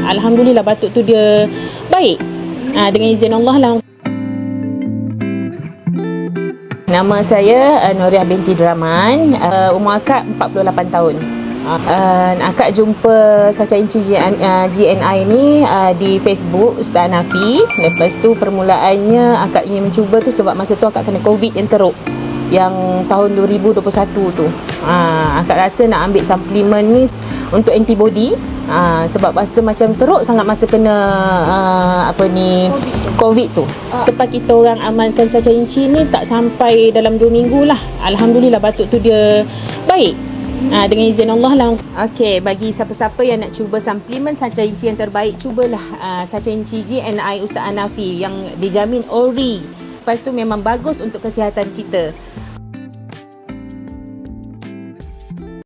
Alhamdulillah batuk tu dia baik. Dengan izin Allah lah. Nama saya Nuriah binti Draman, umur akak 48 tahun. Akak jumpa Sacha Inci GNI ni di Facebook Ustaz Hanafi. Lepas tu permulaannya akak ingin mencuba tu sebab masa tu akak kena COVID yang teruk, yang tahun 2021 tu. Akak rasa nak ambil suplemen ni untuk antibody, sebab rasa macam teruk sangat masa kena COVID tu. Lepas kita orang amalkan Sacha Inci ni tak sampai dalam 2 minggu lah, Alhamdulillah batuk tu dia baik. Dengan izin Allah lah. Okey, bagi siapa-siapa yang nak cuba suplemen Sacha Inci yang terbaik, cubalah Sacha Inci GNI Ustaz Hanafi yang dijamin ori. Lepas tu memang bagus untuk kesihatan kita.